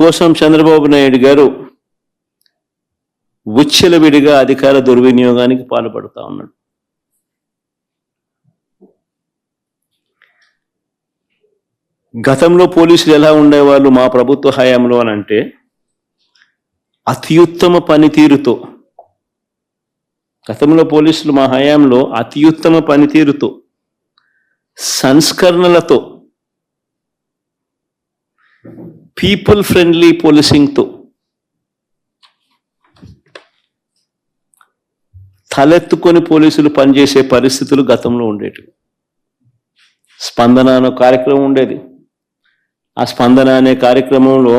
అందుకోసం చంద్రబాబు నాయుడు గారు విచ్చలవిడిగా అధికార దుర్వినియోగానికి పాల్పడుతూ ఉన్నాడు. గతంలో పోలీసులు ఎలా ఉండేవాళ్ళు మా ప్రభుత్వ హయాంలో అని అంటే, అత్యుత్తమ పనితీరుతో, గతంలో పోలీసులు మా హయాంలో అత్యుత్తమ పనితీరుతో, సంస్కరణలతో, పీపుల్ ఫ్రెండ్లీ పోలీసింగ్తో తలెత్తుకొని పోలీసులు పనిచేసే పరిస్థితులు గతంలో ఉండేవి. స్పందన అనే కార్యక్రమం ఉండేది. ఆ స్పందన అనే కార్యక్రమంలో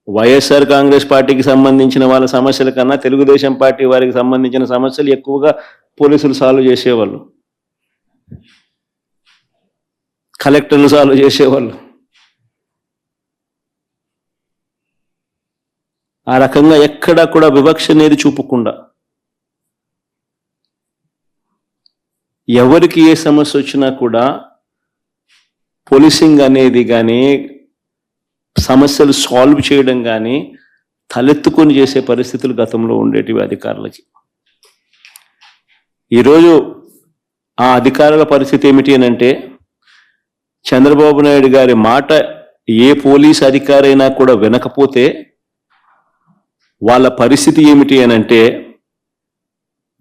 వైఎస్ఆర్ కాంగ్రెస్ పార్టీకి సంబంధించిన వాళ్ళ సమస్యల కన్నా తెలుగుదేశం పార్టీ వారికి సంబంధించిన సమస్యలు ఎక్కువగా పోలీసులు సాల్వ్ చేసేవాళ్ళు, కలెక్టర్లు సాల్వ్ చేసేవాళ్ళు. ఆ రకంగా ఎక్కడా కూడా వివక్ష అనేది చూపకుండా ఎవరికి ఏ సమస్య వచ్చినా కూడా పోలీసింగ్ అనేది కానీ సమస్యలు సాల్వ్ చేయడం కానీ తలెత్తుకొని చేసే పరిస్థితులు గతంలో ఉండేటివి అధికారులకి. ఈరోజు ఆ అధికారుల పరిస్థితి ఏమిటి అని అంటే, చంద్రబాబు నాయుడు గారి మాట ఏ పోలీస్ అధికారైనా కూడా వినకపోతే వాళ్ళ పరిస్థితి ఏమిటి అని అంటే,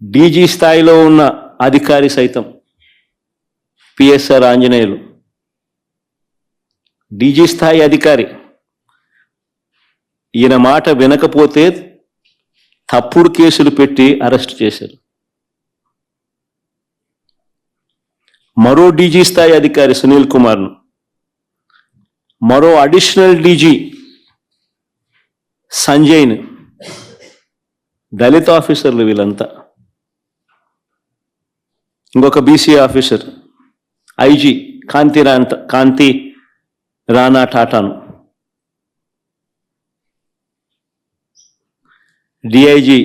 డీజీ స్థాయిలో ఉన్న అధికారి సైతం, పిఎస్ఆర్ ఆంజనేయులు డీజీ స్థాయి అధికారి, ఈయన మాట వినకపోతే తప్పుడు కేసులు పెట్టి అరెస్ట్ చేశారు. మరో డీజీ స్థాయి అధికారి సునీల్ కుమార్ను, మరో అడిషనల్ డీజీ సంజయ్ను, దళిత ఆఫీసర్లు వీళ్ళంతా, ఇంకొక బీసీ ఆఫీసర్ ఐజీ కాంతి రాణా టాటాను, డిఐజీ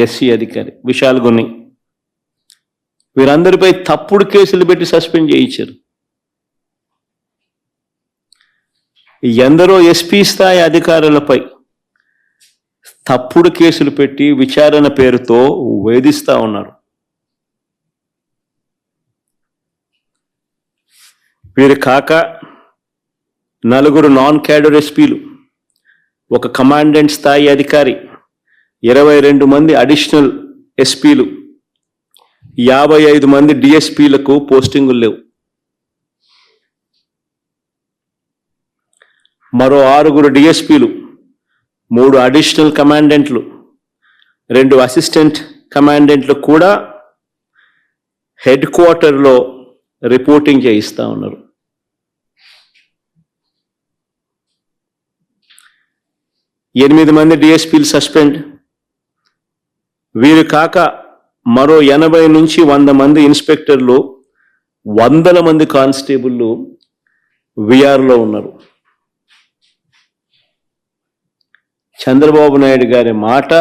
ఎస్సీ అధికారి విశాల్ గున్ని, వీరందరిపై తప్పుడు కేసులు పెట్టి సస్పెండ్ చేయించారు. ఎందరో ఎస్పీ స్థాయి అధికారులపై తప్పుడు కేసులు పెట్టి విచారణ పేరుతో వేధిస్తూ ఉన్నారు. వీరు కాక నలుగురు నాన్ క్యాడర్ ఎస్పీలు, ఒక కమాండెంట్ స్థాయి అధికారి, 22 మంది అడిషనల్ ఎస్పీలు, 55 మంది డిఎస్పీలకు పోస్టింగులు లేవు. మరో 6 డిఎస్పీలు, 3 అడిషనల్ కమాండెంట్లు, 2 అసిస్టెంట్ కమాండెంట్లు కూడా హెడ్ క్వార్టర్లో రిపోర్టింగ్ చేయిస్తూ ఉన్నారు. 8 మంది డిఎస్పీలు సస్పెండ్. వీరు కాక మరో 80 నుంచి 100 మంది ఇన్స్పెక్టర్లు, 100 మంది కానిస్టేబుళ్ళు విఆర్లో ఉన్నారు. చంద్రబాబు నాయుడు గారి మాట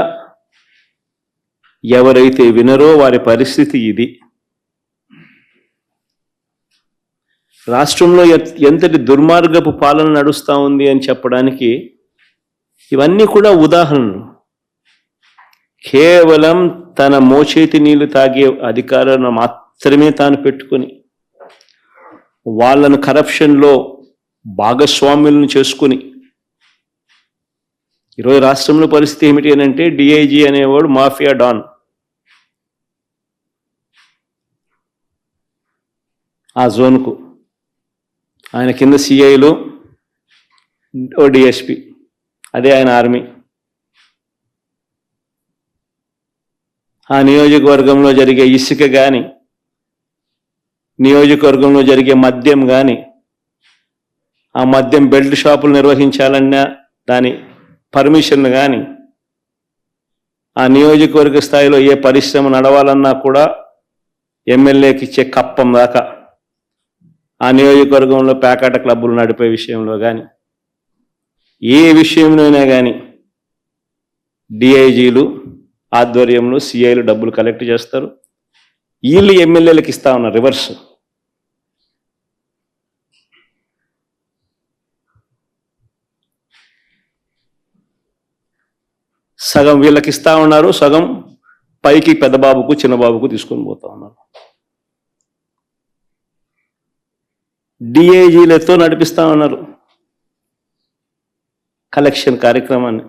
ఎవరైతే వినరో వారి పరిస్థితి ఇది. రాష్ట్రంలో ఎంతటి దుర్మార్గపు పాలన నడుస్తూ ఉంది అని చెప్పడానికి ఇవన్నీ కూడా ఉదాహరణలు. కేవలం తన మోచేతి నీళ్లు తాగే అధికారాలను మాత్రమే తాను పెట్టుకొని వాళ్ళను కరప్షన్లో భాగస్వాములను చేసుకుని, ఈరోజు రాష్ట్రంలో పరిస్థితి ఏమిటి అని అంటే, డిఐజీ అనేవాడు మాఫియా డాన్. ఆ జోన్కు ఆయన కింద సిఐలు, ఓ డిఎస్పి, అదే ఆయన ఆర్మీ. ఆ నియోజకవర్గంలో జరిగే ఇసుక కానీ, నియోజకవర్గంలో జరిగే మద్యం కానీ, ఆ మద్యం బెల్ట్ షాపులు నిర్వహించాలన్నా దాని పర్మిషన్ కానీ, ఆ నియోజకవర్గ స్థాయిలో ఏ పరిశ్రమ నడవాలన్నా కూడా ఎమ్మెల్యేకి ఇచ్చే కప్పం దాకా, ఆ నియోజకవర్గంలో పేకాట క్లబ్బులు నడిపే విషయంలో కానీ, ఏ విషయంలోనైనా కానీ డిఐజీలు ఆధ్వర్యంలో సిఐలు డబ్బులు కలెక్ట్ చేస్తారు. వీళ్ళు ఎమ్మెల్యేలకు ఇస్తా ఉన్నారు రివర్స్. సగం వీళ్ళకి ఇస్తా ఉన్నారు, సగం పైకి పెద్దబాబుకు చిన్నబాబుకు తీసుకొని పోతా ఉన్నారు. డిఐజీలతో నడిపిస్తా ఉన్నారు కలెక్షన్ కార్యక్రమాన్ని.